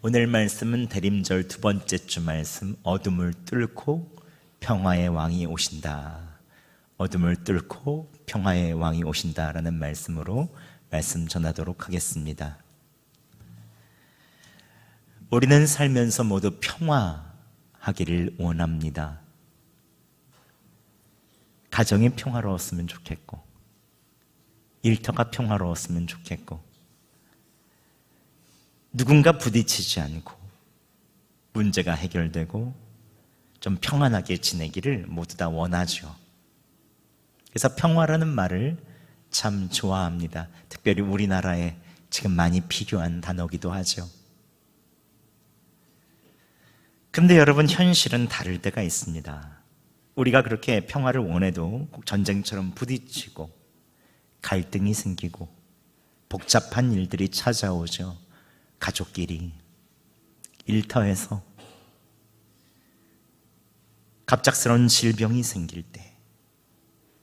오늘 말씀은 대림절 두 번째 주 말씀, 어둠을 뚫고 평화의 왕이 오신다. 어둠을 뚫고 평화의 왕이 오신다라는 말씀으로 말씀 전하도록 하겠습니다. 우리는 살면서 모두 평화하기를 원합니다. 가정이 평화로웠으면 좋겠고, 일터가 평화로웠으면 좋겠고, 누군가 부딪히지 않고 문제가 해결되고 좀 평안하게 지내기를 모두 다 원하죠. 그래서 평화라는 말을 참 좋아합니다. 특별히 우리나라에 지금 많이 필요한 단어기도 하죠. 근데 여러분, 현실은 다를 때가 있습니다. 우리가 그렇게 평화를 원해도 꼭 전쟁처럼 부딪히고 갈등이 생기고 복잡한 일들이 찾아오죠. 가족끼리, 일터에서 갑작스러운 질병이 생길 때,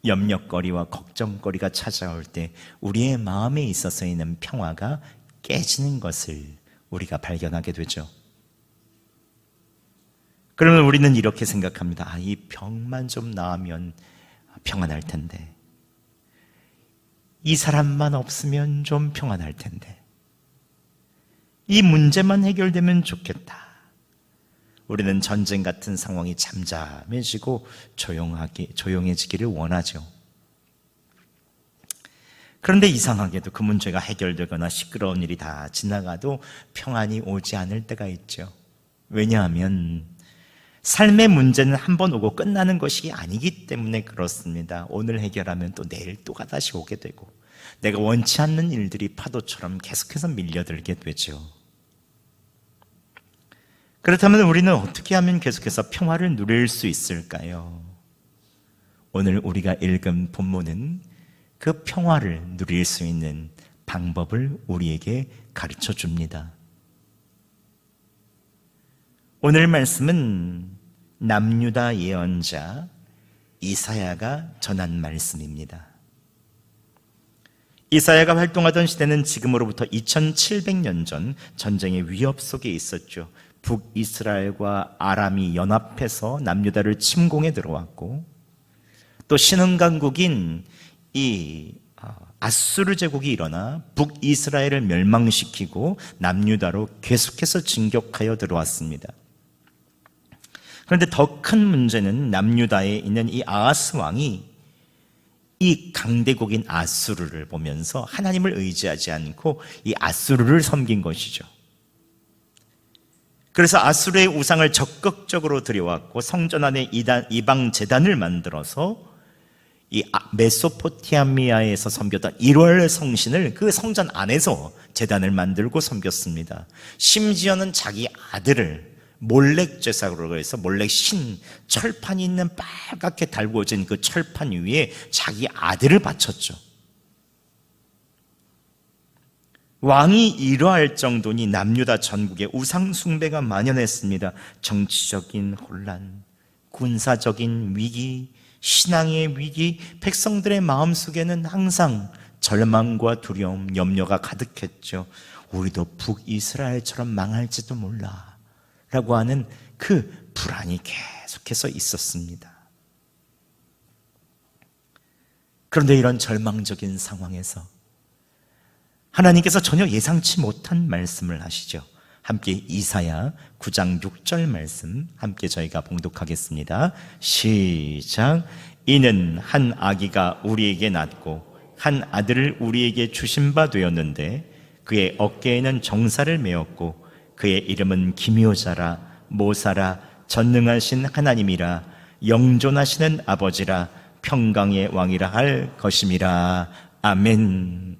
염려거리와 걱정거리가 찾아올 때 우리의 마음에 있어서 있는 평화가 깨지는 것을 우리가 발견하게 되죠. 그러면 우리는 이렇게 생각합니다. 이 병만 좀 나으면 평안할 텐데, 이 사람만 없으면 좀 평안할 텐데, 이 문제만 해결되면 좋겠다. 우리는 전쟁 같은 상황이 잠잠해지고 조용해지기를 원하죠. 그런데 이상하게도 그 문제가 해결되거나 시끄러운 일이 다 지나가도 평안이 오지 않을 때가 있죠. 왜냐하면 삶의 문제는 한 번 오고 끝나는 것이 아니기 때문에 그렇습니다. 오늘 해결하면 또 내일 또 다시 오게 되고, 내가 원치 않는 일들이 파도처럼 계속해서 밀려들게 되죠. 그렇다면 우리는 어떻게 하면 계속해서 평화를 누릴 수 있을까요? 오늘 우리가 읽은 본문은 그 평화를 누릴 수 있는 방법을 우리에게 가르쳐 줍니다. 오늘 말씀은 남유다 예언자 이사야가 전한 말씀입니다. 이사야가 활동하던 시대는 지금으로부터 2700년 전 전쟁의 위협 속에 있었죠. 북이스라엘과 아람이 연합해서 남유다를 침공해 들어왔고, 또 신흥강국인 이 아수르 제국이 일어나 북이스라엘을 멸망시키고 남유다로 계속해서 진격하여 들어왔습니다. 그런데 더 큰 문제는 남유다에 있는 이 아하스 왕이 이 강대국인 아수르를 보면서 하나님을 의지하지 않고 이 아수르를 섬긴 것이죠. 그래서 아수르의 우상을 적극적으로 들여왔고, 성전 안에 이방 제단을 만들어서 이 메소포타미아에서 섬겼던 1월 성신을 그 성전 안에서 제단을 만들고 섬겼습니다. 심지어는 자기 아들을 몰렉 제사로 해서 몰렉 신, 철판이 있는 빨갛게 달구어진 그 철판 위에 자기 아들을 바쳤죠. 왕이 이러할 정도니 남유다 전국에 우상 숭배가 만연했습니다. 정치적인 혼란, 군사적인 위기, 신앙의 위기, 백성들의 마음속에는 항상 절망과 두려움, 염려가 가득했죠. 우리도 북이스라엘처럼 망할지도 몰라 라고 하는 그 불안이 계속해서 있었습니다. 그런데 이런 절망적인 상황에서 하나님께서 전혀 예상치 못한 말씀을 하시죠. 함께 이사야 9장 6절 말씀 함께 저희가 봉독하겠습니다. 시작. 이는 한 아기가 우리에게 낳고 한 아들을 우리에게 주신 바 되었는데, 그의 어깨에는 정사를 메었고 그의 이름은 기묘자라, 모사라, 전능하신 하나님이라, 영존하시는 아버지라, 평강의 왕이라 할 것임이라. 아멘.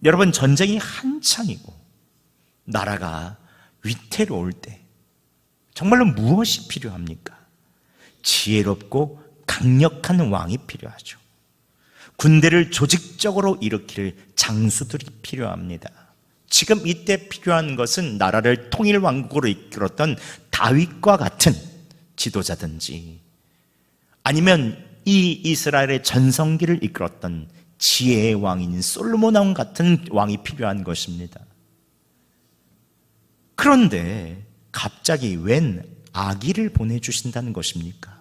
여러분, 전쟁이 한창이고 나라가 위태로울 때 정말로 무엇이 필요합니까? 지혜롭고 강력한 왕이 필요하죠. 군대를 조직적으로 일으킬 장수들이 필요합니다. 지금 이때 필요한 것은 나라를 통일 왕국으로 이끌었던 다윗과 같은 지도자든지, 아니면 이 이스라엘의 전성기를 이끌었던 지혜의 왕인 솔로몬 왕 같은 왕이 필요한 것입니다. 그런데 갑자기 웬 아기를 보내주신다는 것입니까?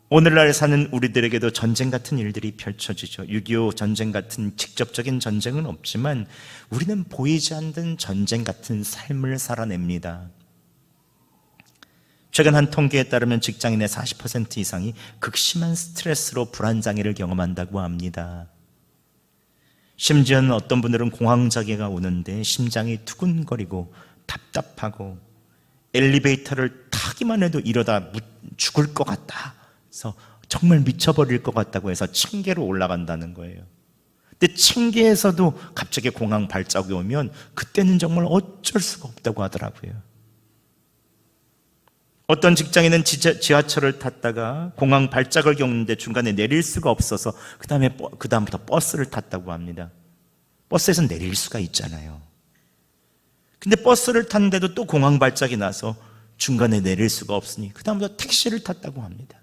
오늘날 사는 우리들에게도 전쟁 같은 일들이 펼쳐지죠. 6.25 전쟁 같은 직접적인 전쟁은 없지만 우리는 보이지 않는 전쟁 같은 삶을 살아냅니다. 최근 한 통계에 따르면 직장인의 40% 이상이 극심한 스트레스로 불안장애를 경험한다고 합니다. 심지어는 어떤 분들은 공황장애가 오는데 심장이 두근거리고 답답하고 엘리베이터를 타기만 해도 이러다 죽을 것 같다. 그래서 정말 미쳐버릴 것 같다고 해서 층계로 올라간다는 거예요. 근데 층계에서도 갑자기 공황 발작이 오면 그때는 정말 어쩔 수가 없다고 하더라고요. 어떤 직장인은 지하철을 탔다가 공황 발작을 겪는데 중간에 내릴 수가 없어서 그다음부터 버스를 탔다고 합니다. 버스에서 내릴 수가 있잖아요. 근데 버스를 탔는데도 또 공황 발작이 나서 중간에 내릴 수가 없으니 그다음부터 택시를 탔다고 합니다.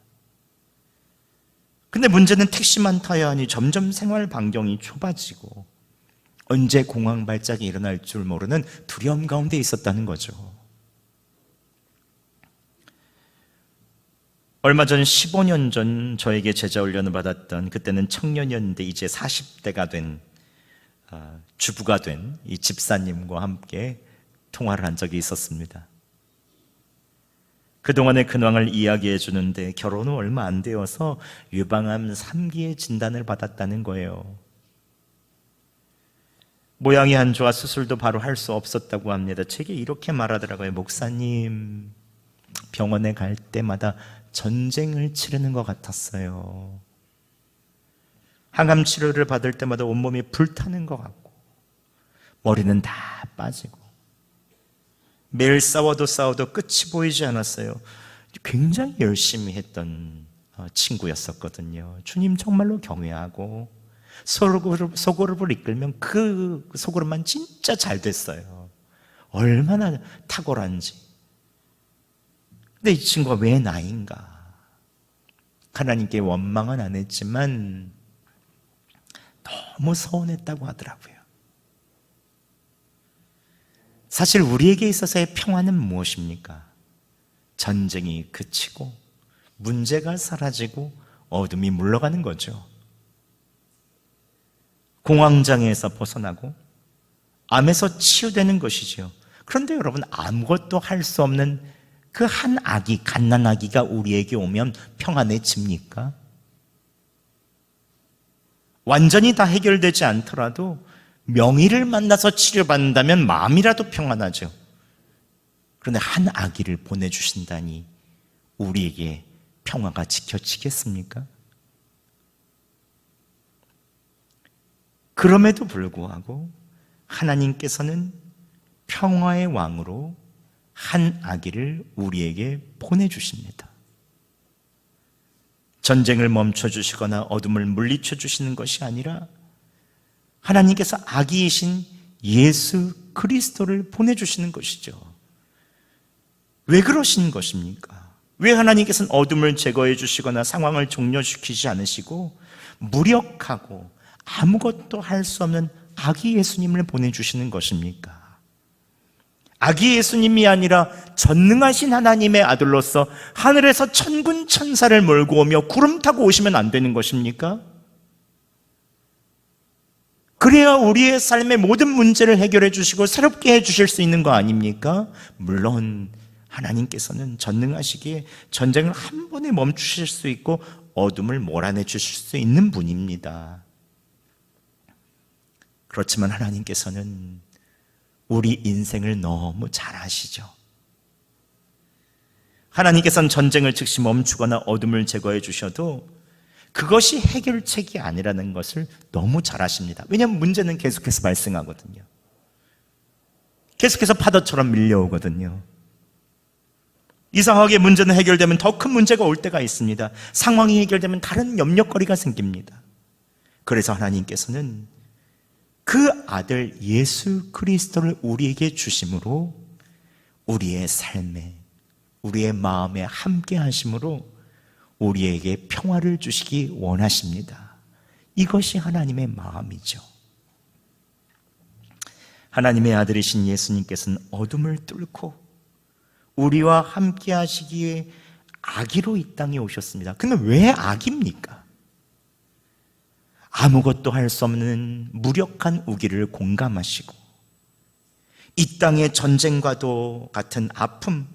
근데 문제는 택시만 타야 하니 점점 생활 반경이 좁아지고 언제 공황 발작이 일어날 줄 모르는 두려움 가운데 있었다는 거죠. 얼마 전 15년 전 저에게 제자 훈련을 받았던, 그때는 청년이었는데 이제 40대가 된 주부가 된 이 집사님과 함께 통화를 한 적이 있었습니다. 그동안의 근황을 이야기해 주는데 결혼 후 얼마 안 되어서 유방암 3기의 진단을 받았다는 거예요. 모양이 안 좋아 수술도 바로 할 수 없었다고 합니다. 제게 이렇게 말하더라고요. 목사님, 병원에 갈 때마다 전쟁을 치르는 것 같았어요. 항암 치료를 받을 때마다 온몸이 불타는 것 같고 머리는 다 빠지고 매일 싸워도 끝이 보이지 않았어요. 굉장히 열심히 했던 친구였었거든요. 주님 정말로 경외하고 소그룹을 이끌면 그 소그룹만 진짜 잘 됐어요. 얼마나 탁월한지. 근데 이 친구가 왜 나인가? 하나님께 원망은 안 했지만 너무 서운했다고 하더라고요. 사실 우리에게 있어서의 평화는 무엇입니까? 전쟁이 그치고 문제가 사라지고 어둠이 물러가는 거죠. 공황장애에서 벗어나고 암에서 치유되는 것이죠. 그런데 여러분, 아무것도 할 수 없는 그 한 아기, 갓난아기가 우리에게 오면 평안해집니까? 완전히 다 해결되지 않더라도 명의를 만나서 치료받는다면 마음이라도 평안하죠. 그런데 한 아기를 보내주신다니 우리에게 평화가 지켜지겠습니까? 그럼에도 불구하고 하나님께서는 평화의 왕으로 한 아기를 우리에게 보내주십니다. 전쟁을 멈춰주시거나 어둠을 물리쳐주시는 것이 아니라 하나님께서 아기이신 예수 그리스도를 보내주시는 것이죠. 왜 그러신 것입니까? 왜 하나님께서는 어둠을 제거해 주시거나 상황을 종료시키지 않으시고 무력하고 아무것도 할 수 없는 아기 예수님을 보내주시는 것입니까? 아기 예수님이 아니라 전능하신 하나님의 아들로서 하늘에서 천군 천사를 몰고 오며 구름 타고 오시면 안 되는 것입니까? 그래야 우리의 삶의 모든 문제를 해결해 주시고 새롭게 해 주실 수 있는 거 아닙니까? 물론 하나님께서는 전능하시기에 전쟁을 한 번에 멈추실 수 있고 어둠을 몰아내 주실 수 있는 분입니다. 그렇지만 하나님께서는 우리 인생을 너무 잘 아시죠. 하나님께서는 전쟁을 즉시 멈추거나 어둠을 제거해 주셔도 그것이 해결책이 아니라는 것을 너무 잘 아십니다. 왜냐하면 문제는 계속해서 발생하거든요. 계속해서 파도처럼 밀려오거든요. 이상하게 문제는 해결되면 더 큰 문제가 올 때가 있습니다. 상황이 해결되면 다른 염려거리가 생깁니다. 그래서 하나님께서는 그 아들 예수 그리스도를 우리에게 주심으로 우리의 삶에, 우리의 마음에 함께 하심으로 우리에게 평화를 주시기 원하십니다. 이것이 하나님의 마음이죠. 하나님의 아들이신 예수님께서는 어둠을 뚫고 우리와 함께 하시기에 아기로 이 땅에 오셨습니다. 근데 왜 아기입니까? 아무것도 할 수 없는 무력한 우기를 공감하시고 이 땅의 전쟁과도 같은 아픔,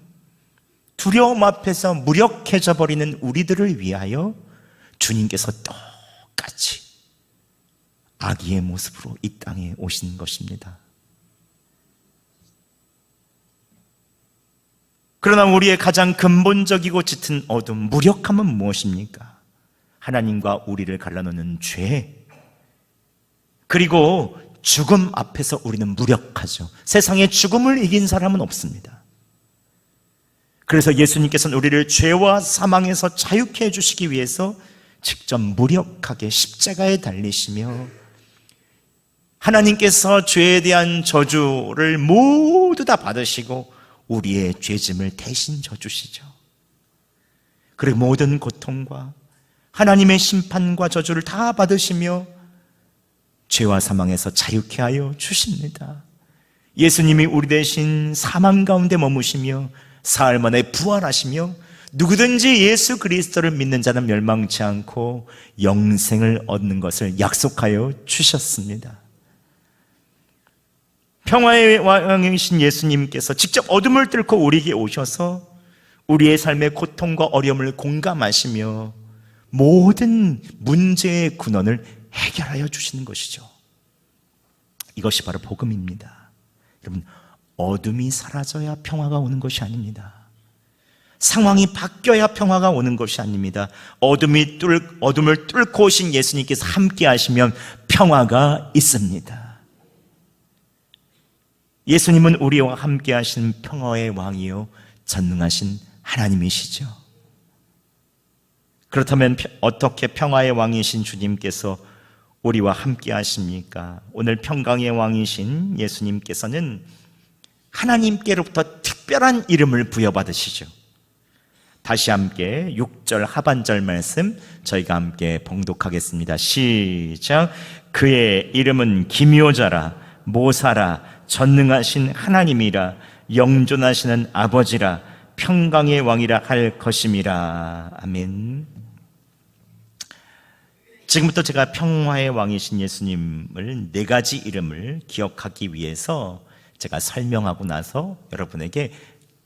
두려움 앞에서 무력해져 버리는 우리들을 위하여 주님께서 똑같이 아기의 모습으로 이 땅에 오신 것입니다. 그러나 우리의 가장 근본적이고 짙은 어둠, 무력함은 무엇입니까? 하나님과 우리를 갈라놓는 죄, 그리고 죽음 앞에서 우리는 무력하죠. 세상에 죽음을 이긴 사람은 없습니다. 그래서 예수님께서는 우리를 죄와 사망에서 자유케 해주시기 위해서 직접 무력하게 십자가에 달리시며 하나님께서 죄에 대한 저주를 모두 다 받으시고 우리의 죄짐을 대신 져주시죠. 그리고 모든 고통과 하나님의 심판과 저주를 다 받으시며 죄와 사망에서 자유케 하여 주십니다. 예수님이 우리 대신 사망 가운데 머무시며 사흘 만에 부활하시며 누구든지 예수 그리스도를 믿는 자는 멸망치 않고 영생을 얻는 것을 약속하여 주셨습니다. 평화의 왕이신 예수님께서 직접 어둠을 뚫고 우리에게 오셔서 우리의 삶의 고통과 어려움을 공감하시며 모든 문제의 근원을 해결하여 주시는 것이죠. 이것이 바로 복음입니다. 여러분, 어둠이 사라져야 평화가 오는 것이 아닙니다. 상황이 바뀌어야 평화가 오는 것이 아닙니다. 어둠을 뚫고 오신 예수님께서 함께 하시면 평화가 있습니다. 예수님은 우리와 함께 하시는 평화의 왕이요 전능하신 하나님이시죠. 그렇다면 어떻게 평화의 왕이신 주님께서 우리와 함께 하십니까? 오늘 평강의 왕이신 예수님께서는 하나님께로부터 특별한 이름을 부여받으시죠. 다시 함께 6절 하반절 말씀 저희가 함께 봉독하겠습니다. 시작. 그의 이름은 기묘자라, 모사라, 전능하신 하나님이라, 영존하시는 아버지라, 평강의 왕이라 할 것임이라. 아멘. 지금부터 제가 평화의 왕이신 예수님을 4가지 이름을 기억하기 위해서 제가 설명하고 나서 여러분에게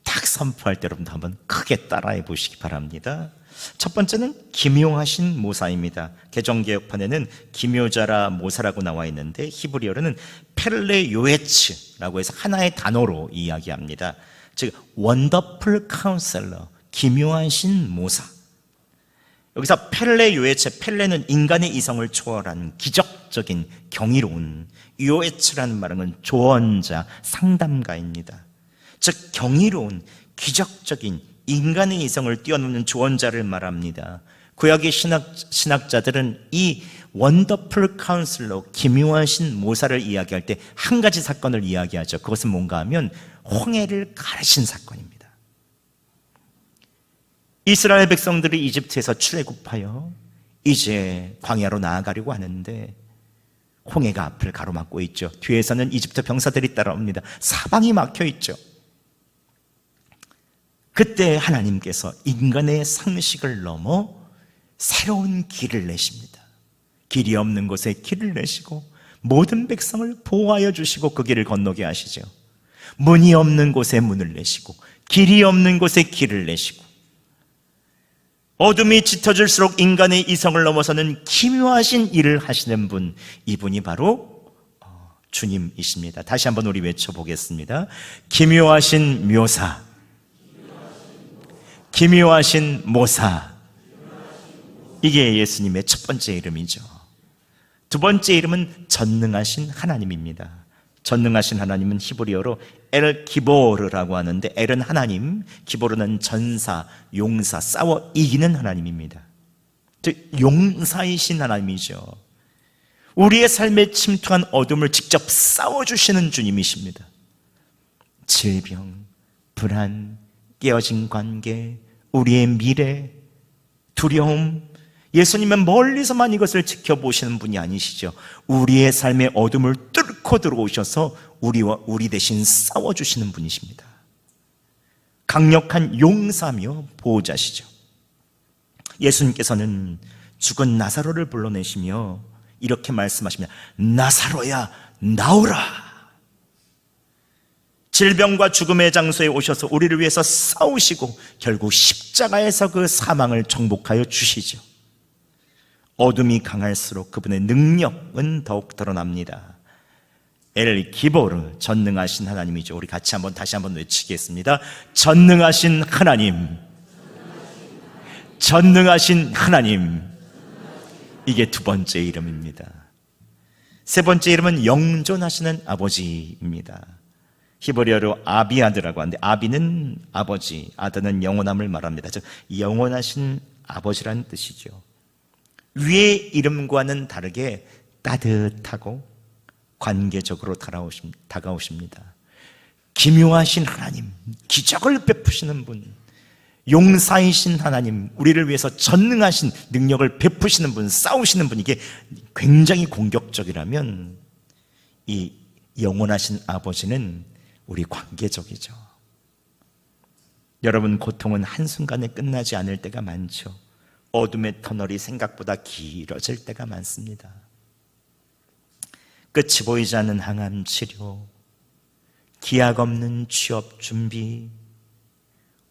딱 선포할 때 여러분도 한번 크게 따라해 보시기 바랍니다. 첫 번째는 기묘하신 모사입니다. 개정개혁판에는 기묘자라 모사라고 나와 있는데 히브리어로는 펠레 요에츠라고 해서 하나의 단어로 이야기합니다. 즉 원더풀 카운셀러, 기묘하신 모사. 여기서 펠레 요에츠, 펠레는 인간의 이성을 초월한 기적적인 경이로운, 요에츠라는 말은 조언자, 상담가입니다. 즉 경이로운, 기적적인 인간의 이성을 뛰어넘는 조언자를 말합니다. 구약의 신학자들은 이 원더풀 카운슬러, 기묘하신 모사를 이야기할 때 한 가지 사건을 이야기하죠. 그것은 뭔가 하면 홍해를 가르신 사건입니다. 이스라엘 백성들이 이집트에서 출애굽하여 이제 광야로 나아가려고 하는데 홍해가 앞을 가로막고 있죠. 뒤에서는 이집트 병사들이 따라옵니다. 사방이 막혀 있죠. 그때 하나님께서 인간의 상식을 넘어 새로운 길을 내십니다. 길이 없는 곳에 길을 내시고 모든 백성을 보호하여 주시고 그 길을 건너게 하시죠. 문이 없는 곳에 문을 내시고 길이 없는 곳에 길을 내시고 어둠이 짙어질수록 인간의 이성을 넘어서는 기묘하신 일을 하시는 분, 이분이 바로 주님이십니다. 다시 한번 우리 외쳐보겠습니다. 기묘하신 묘사, 기묘하신 모사. 이게 예수님의 첫 번째 이름이죠. 두 번째 이름은 전능하신 하나님입니다. 전능하신 하나님은 히브리어로 엘 기보르라고 하는데, 엘은 하나님, 기보르는 전사, 용사, 싸워 이기는 하나님입니다. 즉 용사이신 하나님이죠. 우리의 삶에 침투한 어둠을 직접 싸워주시는 주님이십니다. 질병, 불안, 깨어진 관계, 우리의 미래, 두려움, 예수님은 멀리서만 이것을 지켜보시는 분이 아니시죠. 우리의 삶의 어둠을 뚫고 들어오셔서 우리 대신 싸워주시는 분이십니다. 강력한 용사며 보호자시죠. 예수님께서는 죽은 나사로를 불러내시며 이렇게 말씀하십니다. 나사로야, 나오라. 질병과 죽음의 장소에 오셔서 우리를 위해서 싸우시고 결국 십자가에서 그 사망을 정복하여 주시죠. 어둠이 강할수록 그분의 능력은 더욱 드러납니다. 엘 기보르, 전능하신 하나님이죠. 우리 같이 다시 한번 외치겠습니다. 전능하신 하나님, 전능하신 하나님. 이게 두 번째 이름입니다. 세 번째 이름은 영존하시는 아버지입니다. 히브리어로 아비아드라고 하는데, 아비는 아버지, 아드는 영원함을 말합니다. 즉 영원하신 아버지라는 뜻이죠. 위의 이름과는 다르게 따뜻하고 관계적으로 다가오십니다. 기묘하신 하나님, 기적을 베푸시는 분, 용사이신 하나님, 우리를 위해서 전능하신 능력을 베푸시는 분, 싸우시는 분, 이게 굉장히 공격적이라면 이 영원하신 아버지는 우리 관계적이죠. 여러분, 고통은 한순간에 끝나지 않을 때가 많죠. 어둠의 터널이 생각보다 길어질 때가 많습니다. 끝이 보이지 않는 항암 치료, 기약 없는 취업 준비,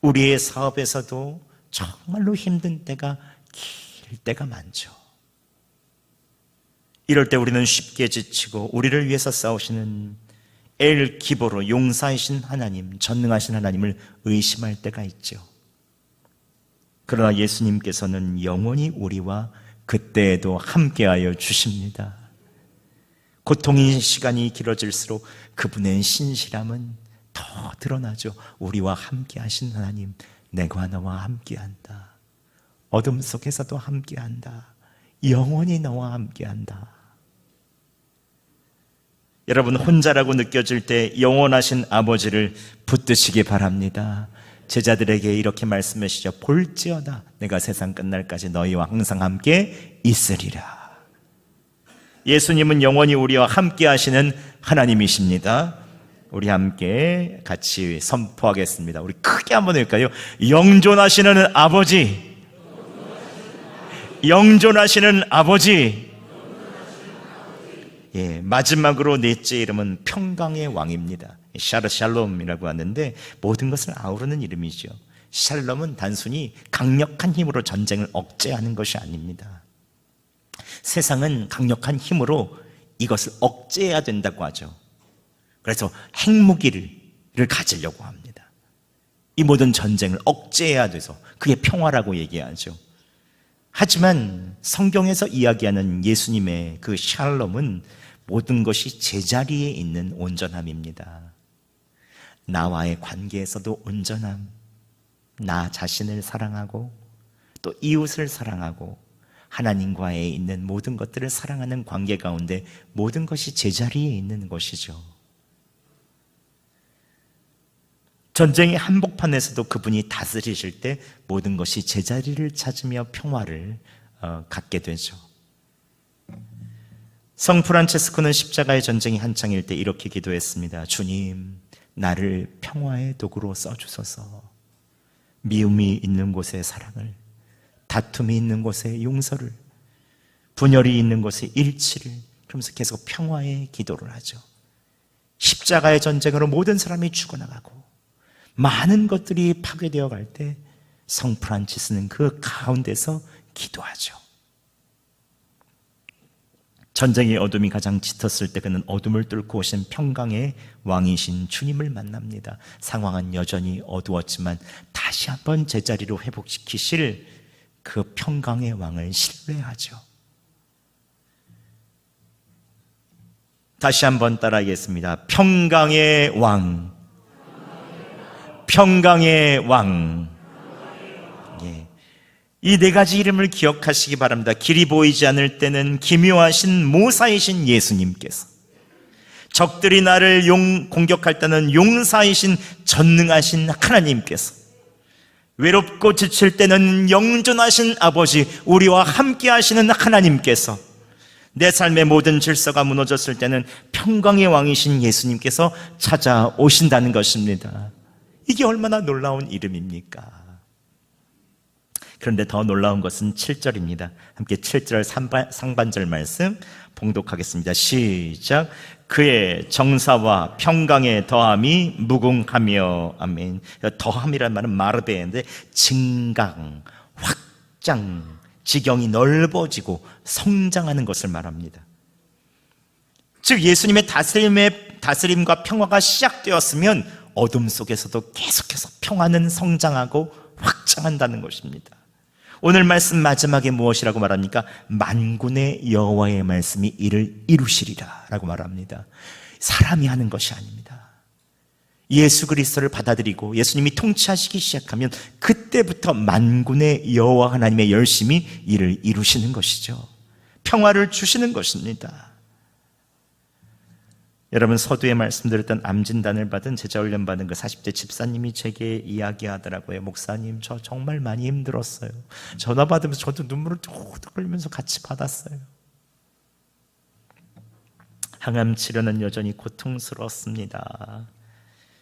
우리의 사업에서도 정말로 힘든 때가 길 때가 많죠. 이럴 때 우리는 쉽게 지치고 우리를 위해서 싸우시는 엘 기보로 용사이신 하나님, 전능하신 하나님을 의심할 때가 있죠. 그러나 예수님께서는 영원히 우리와 그때에도 함께하여 주십니다. 고통의 시간이 길어질수록 그분의 신실함은 더 드러나죠. 우리와 함께하신 하나님, 내가 너와 함께한다. 어둠 속에서도 함께한다. 영원히 너와 함께한다. 여러분, 혼자라고 느껴질 때 영원하신 아버지를 붙드시기 바랍니다. 제자들에게 이렇게 말씀하시죠. 볼지어다 내가 세상 끝날까지 너희와 항상 함께 있으리라. 예수님은 영원히 우리와 함께 하시는 하나님이십니다. 우리 함께 같이 선포하겠습니다. 우리 크게 한번 할까요? 영존하시는 아버지, 영존하시는 아버지. 예, 마지막으로 넷째 이름은 평강의 왕입니다. 샬롬이라고 하는데 모든 것을 아우르는 이름이죠. 샬롬은 단순히 강력한 힘으로 전쟁을 억제하는 것이 아닙니다. 세상은 강력한 힘으로 이것을 억제해야 된다고 하죠. 그래서 핵무기를 가지려고 합니다. 이 모든 전쟁을 억제해야 돼서 그게 평화라고 얘기하죠. 하지만 성경에서 이야기하는 예수님의 그 샬롬은 모든 것이 제자리에 있는 온전함입니다. 나와의 관계에서도 온전함, 나 자신을 사랑하고 또 이웃을 사랑하고 하나님과의 있는 모든 것들을 사랑하는 관계 가운데 모든 것이 제자리에 있는 것이죠. 전쟁의 한복판에서도 그분이 다스리실 때 모든 것이 제자리를 찾으며 평화를 갖게 되죠. 성 프란체스코는 십자가의 전쟁이 한창일 때 이렇게 기도했습니다. 주님, 나를 평화의 도구로 써주소서. 미움이 있는 곳에 사랑을, 다툼이 있는 곳에 용서를, 분열이 있는 곳에 일치를, 그러면서 계속 평화의 기도를 하죠. 십자가의 전쟁으로 모든 사람이 죽어나가고 많은 것들이 파괴되어 갈 때 성 프란치스는 그 가운데서 기도하죠. 전쟁의 어둠이 가장 짙었을 때 그는 어둠을 뚫고 오신 평강의 왕이신 주님을 만납니다. 상황은 여전히 어두웠지만 다시 한번 제자리로 회복시키실 그 평강의 왕을 신뢰하죠. 다시 한번 따라하겠습니다. 평강의 왕, 평강의 왕. 예. 이 네 가지 이름을 기억하시기 바랍니다. 길이 보이지 않을 때는 기묘하신 모사이신 예수님께서, 적들이 나를 공격할 때는 용사이신 전능하신 하나님께서, 외롭고 지칠 때는 영존하신 아버지, 우리와 함께 하시는 하나님께서, 내 삶의 모든 질서가 무너졌을 때는 평강의 왕이신 예수님께서 찾아오신다는 것입니다. 이게 얼마나 놀라운 이름입니까? 그런데 더 놀라운 것은 7절입니다. 함께 7절 상반절 말씀 봉독하겠습니다. 시작. 그의 정사와 평강의 더함이 무궁하며. 아멘. 더함이란 말은 마르베인데 증강, 확장, 지경이 넓어지고 성장하는 것을 말합니다. 즉 예수님의 다스림과 평화가 시작되었으면 어둠 속에서도 계속해서 평화는 성장하고 확장한다는 것입니다. 오늘 말씀 마지막에 무엇이라고 말합니까? 만군의 여호와의 말씀이 이를 이루시리라 라고 말합니다. 사람이 하는 것이 아닙니다. 예수 그리스도를 받아들이고 예수님이 통치하시기 시작하면 그때부터 만군의 여호와 하나님의 열심히 이를 이루시는 것이죠. 평화를 주시는 것입니다. 여러분, 서두에 말씀드렸던 암진단을 받은 제자훈련 받은 그 40대 집사님이 제게 이야기하더라고요. 목사님, 저 정말 많이 힘들었어요. 전화 받으면서 저도 눈물을 뚝뚝 흘리면서 같이 받았어요. 항암 치료는 여전히 고통스러웠습니다.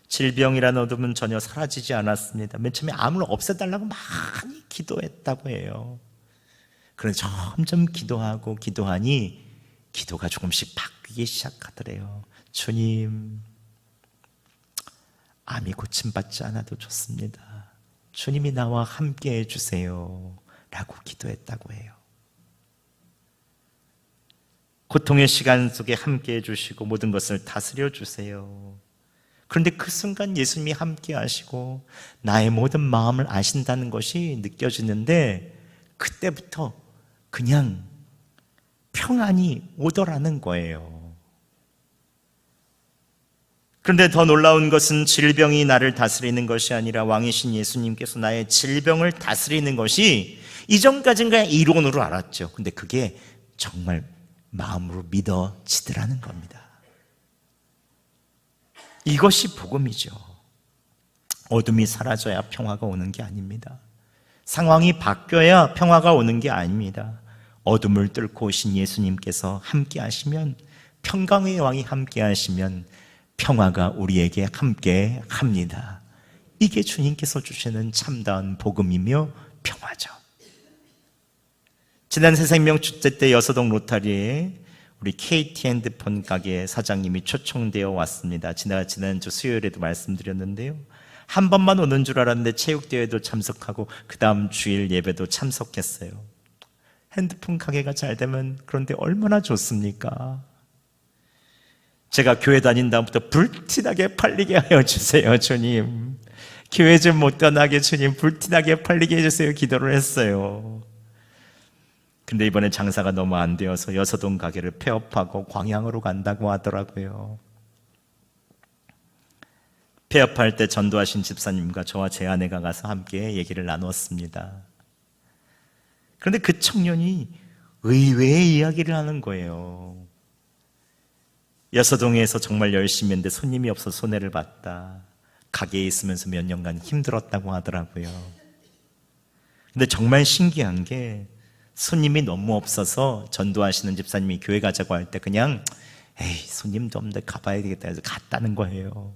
질병이라는 어둠은 전혀 사라지지 않았습니다. 맨 처음에 암을 없애달라고 많이 기도했다고 해요. 그런데 점점 기도하니 기도가 조금씩 바뀌기 시작하더래요. 주님, 암이 고침받지 않아도 좋습니다. 주님이 나와 함께 해주세요 라고 기도했다고 해요. 고통의 시간 속에 함께 해주시고 모든 것을 다스려 주세요. 그런데 그 순간 예수님이 함께 하시고 나의 모든 마음을 아신다는 것이 느껴지는데 그때부터 그냥 평안이 오더라는 거예요. 그런데 더 놀라운 것은 질병이 나를 다스리는 것이 아니라 왕이신 예수님께서 나의 질병을 다스리는 것이 이전까지는 그냥 이론으로 알았죠. 근데 그게 정말 마음으로 믿어지더라는 겁니다. 이것이 복음이죠. 어둠이 사라져야 평화가 오는 게 아닙니다. 상황이 바뀌어야 평화가 오는 게 아닙니다. 어둠을 뚫고 오신 예수님께서 함께 하시면, 평강의 왕이 함께 하시면 평화가 우리에게 함께 합니다. 이게 주님께서 주시는 참다운 복음이며 평화죠. 지난 새생명 축제 때 여서동 로타리에 우리 KT 핸드폰 가게 사장님이 초청되어 왔습니다. 지난주 수요일에도 말씀드렸는데요. 한 번만 오는 줄 알았는데 체육대회도 참석하고 그 다음 주일 예배도 참석했어요. 핸드폰 가게가 잘 되면 그런데 얼마나 좋습니까? 제가 교회 다닌 다음부터 불티나게 팔리게 하여 주세요, 주님. 교회 좀 못 떠나게 주님 불티나게 팔리게 해주세요 기도를 했어요. 근데 이번에 장사가 너무 안 되어서 여서동 가게를 폐업하고 광양으로 간다고 하더라고요. 폐업할 때 전도하신 집사님과 저와 제 아내가 가서 함께 얘기를 나눴습니다. 그런데 그 청년이 의외의 이야기를 하는 거예요. 여서동에서 정말 열심히 했는데 손님이 없어서 손해를 봤다. 가게에 있으면서 몇 년간 힘들었다고 하더라고요. 근데 정말 신기한 게 손님이 너무 없어서 전도하시는 집사님이 교회 가자고 할 때 그냥 에이 손님도 없는데 가봐야 되겠다 해서 갔다는 거예요.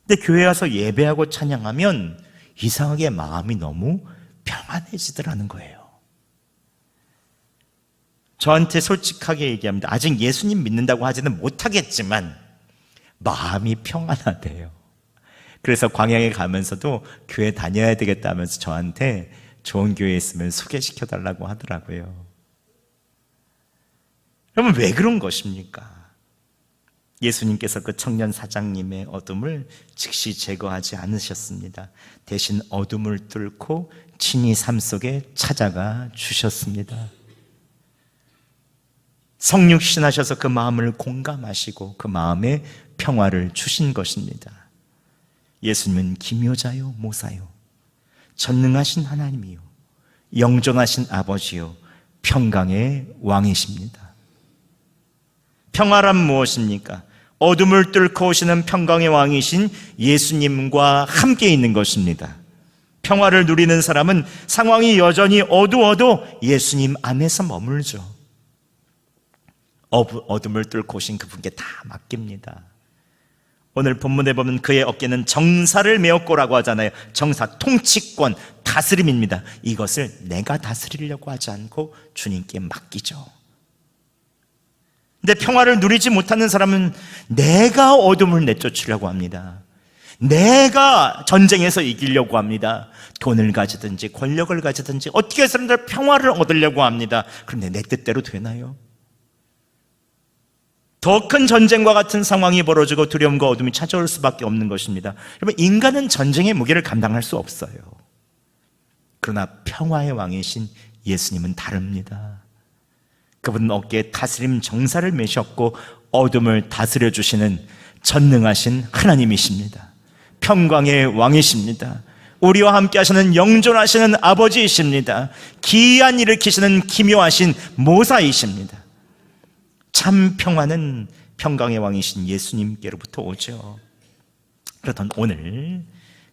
근데 교회 와서 예배하고 찬양하면 이상하게 마음이 너무 평안해지더라는 거예요. 저한테 솔직하게 얘기합니다. 아직 예수님 믿는다고 하지는 못하겠지만 마음이 평안하대요. 그래서 광양에 가면서도 교회 다녀야 되겠다 하면서 저한테 좋은 교회 있으면 소개시켜달라고 하더라고요. 그러면 왜 그런 것입니까? 예수님께서 그 청년 사장님의 어둠을 즉시 제거하지 않으셨습니다. 대신 어둠을 뚫고 친히 삶 속에 찾아가 주셨습니다. 성육신하셔서 그 마음을 공감하시고 그 마음에 평화를 주신 것입니다. 예수님은 기묘자요 모사요 전능하신 하나님이요 영존하신 아버지요 평강의 왕이십니다. 평화란 무엇입니까? 어둠을 뚫고 오시는 평강의 왕이신 예수님과 함께 있는 것입니다. 평화를 누리는 사람은 상황이 여전히 어두워도 예수님 안에서 머물죠. 어둠을 뚫고 오신 그분께 다 맡깁니다. 오늘 본문에 보면 그의 어깨는 정사를 메었고라고 하잖아요. 정사, 통치권, 다스림입니다. 이것을 내가 다스리려고 하지 않고 주님께 맡기죠. 근데 평화를 누리지 못하는 사람은 내가 어둠을 내쫓으려고 합니다. 내가 전쟁에서 이기려고 합니다. 돈을 가지든지 권력을 가지든지 어떻게 사람들 평화를 얻으려고 합니다. 그런데 내 뜻대로 되나요? 더 큰 전쟁과 같은 상황이 벌어지고 두려움과 어둠이 찾아올 수밖에 없는 것입니다. 여러분, 인간은 전쟁의 무게를 감당할 수 없어요. 그러나 평화의 왕이신 예수님은 다릅니다. 그분은 어깨에 다스림 정사를 메셨고 어둠을 다스려 주시는 전능하신 하나님이십니다. 평강의 왕이십니다. 우리와 함께 하시는 영존하시는 아버지이십니다. 기이한 일을 일으키시는 기묘하신 모사이십니다. 참 평화는 평강의 왕이신 예수님께로부터 오죠. 그렇던 오늘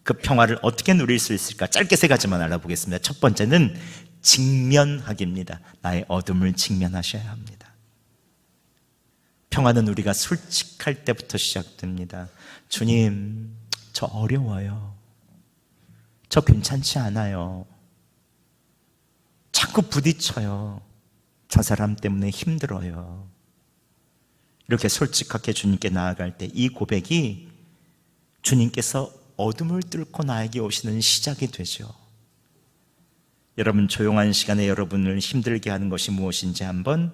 그 평화를 어떻게 누릴 수 있을까? 짧게 세 가지만 알아보겠습니다. 첫 번째는 직면하기입니다. 나의 어둠을 직면하셔야 합니다. 평화는 우리가 솔직할 때부터 시작됩니다. 주님, 저 어려워요. 저 괜찮지 않아요. 자꾸 부딪혀요. 저 사람 때문에 힘들어요. 이렇게 솔직하게 주님께 나아갈 때 이 고백이 주님께서 어둠을 뚫고 나에게 오시는 시작이 되죠. 여러분, 조용한 시간에 여러분을 힘들게 하는 것이 무엇인지 한번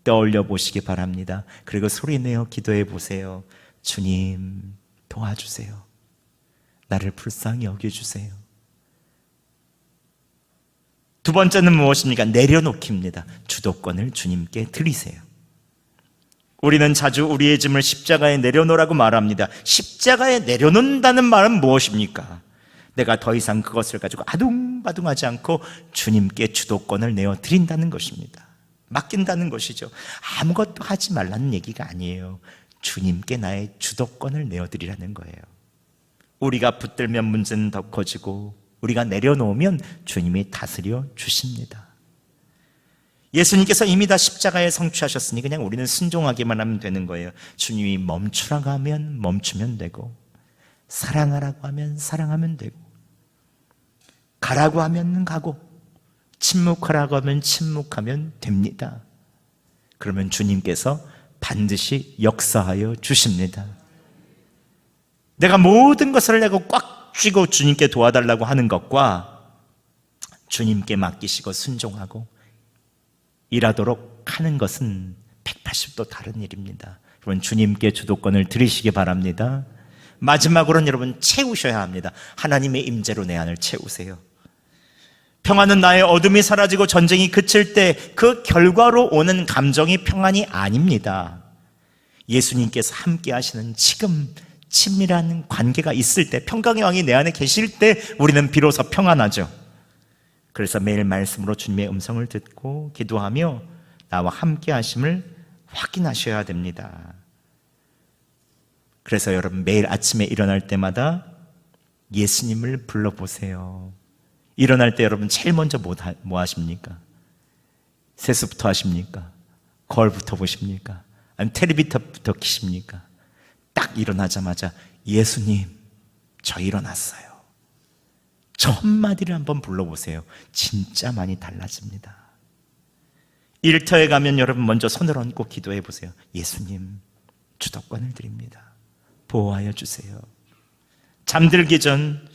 떠올려 보시기 바랍니다. 그리고 소리내어 기도해 보세요. 주님, 도와주세요. 나를 불쌍히 여겨주세요. 두 번째는 무엇입니까? 내려놓기입니다. 주도권을 주님께 드리세요. 우리는 자주 우리의 짐을 십자가에 내려놓으라고 말합니다. 십자가에 내려놓는다는 말은 무엇입니까? 내가 더 이상 그것을 가지고 아둥바둥하지 않고 주님께 주도권을 내어드린다는 것입니다. 맡긴다는 것이죠. 아무것도 하지 말라는 얘기가 아니에요. 주님께 나의 주도권을 내어드리라는 거예요. 우리가 붙들면 문제는 더 커지고 우리가 내려놓으면 주님이 다스려 주십니다. 예수님께서 이미 다 십자가에 성취하셨으니 그냥 우리는 순종하기만 하면 되는 거예요. 주님이 멈추라고 하면 멈추면 되고, 사랑하라고 하면 사랑하면 되고, 가라고 하면 가고, 침묵하라고 하면 침묵하면 됩니다. 그러면 주님께서 반드시 역사하여 주십니다. 내가 모든 것을 내고 꽉 쥐고 주님께 도와달라고 하는 것과 주님께 맡기시고 순종하고 일하도록 하는 것은 180도 다른 일입니다. 여러분, 주님께 주도권을 드리시기 바랍니다. 마지막으로는 여러분, 채우셔야 합니다. 하나님의 임재로 내 안을 채우세요. 평화는 나의 어둠이 사라지고 전쟁이 그칠 때 그 결과로 오는 감정이 평안이 아닙니다. 예수님께서 함께 하시는 지금 친밀한 관계가 있을 때, 평강의 왕이 내 안에 계실 때 우리는 비로소 평안하죠. 그래서 매일 말씀으로 주님의 음성을 듣고 기도하며 나와 함께 하심을 확인하셔야 됩니다. 그래서 여러분, 매일 아침에 일어날 때마다 예수님을 불러보세요. 일어날 때 여러분 제일 먼저 뭐 하십니까? 세수부터 하십니까? 거울부터 보십니까? 아니면 텔레비전부터 켜십니까? 딱 일어나자마자 예수님, 저 일어났어요. 저 한마디를 한번 불러보세요. 진짜 많이 달라집니다. 일터에 가면 여러분 먼저 손을 얹고 기도해 보세요. 예수님, 주도권을 드립니다. 보호하여 주세요. 잠들기 전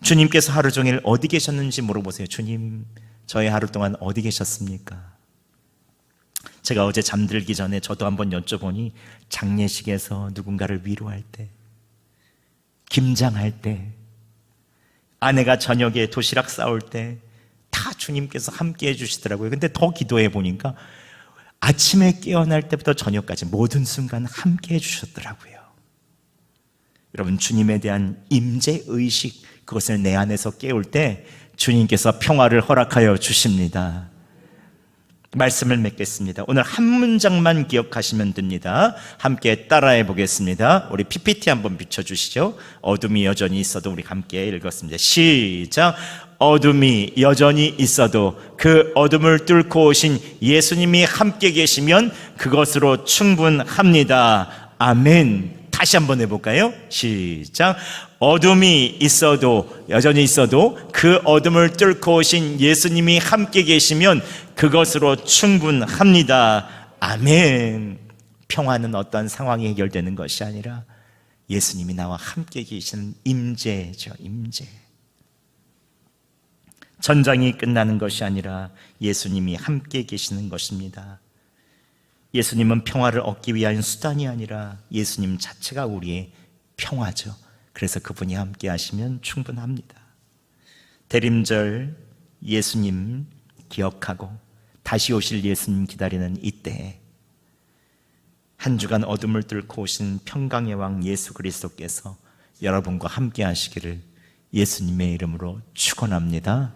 주님께서 하루 종일 어디 계셨는지 물어보세요. 주님, 저의 하루 동안 어디 계셨습니까? 제가 어제 잠들기 전에 저도 한번 여쭤보니 장례식에서 누군가를 위로할 때, 김장할 때, 아내가 저녁에 도시락 싸올 때 다 주님께서 함께 해주시더라고요. 근데 더 기도해 보니까 아침에 깨어날 때부터 저녁까지 모든 순간 함께 해주셨더라고요. 여러분, 주님에 대한 임재의식, 그것을 내 안에서 깨울 때 주님께서 평화를 허락하여 주십니다. 말씀을 맺겠습니다. 오늘 한 문장만 기억하시면 됩니다. 함께 따라해 보겠습니다. 우리 PPT 한번 비춰주시죠. 어둠이 여전히 있어도 우리 함께 읽었습니다. 시작. 어둠이 여전히 있어도 그 어둠을 뚫고 오신 예수님이 함께 계시면 그것으로 충분합니다. 아멘. 다시 한번 해볼까요? 시작. 어둠이 있어도 여전히 있어도 그 어둠을 뚫고 오신 예수님이 함께 계시면 그것으로 충분합니다. 아멘. 평화는 어떤 상황이 해결되는 것이 아니라 예수님이 나와 함께 계시는 임재죠. 임재. 전장이 끝나는 것이 아니라 예수님이 함께 계시는 것입니다. 예수님은 평화를 얻기 위한 수단이 아니라 예수님 자체가 우리의 평화죠. 그래서 그분이 함께 하시면 충분합니다. 대림절 예수님 기억하고 다시 오실 예수님 기다리는 이때 한 주간 어둠을 뚫고 오신 평강의 왕 예수 그리스도께서 여러분과 함께 하시기를 예수님의 이름으로 축원합니다.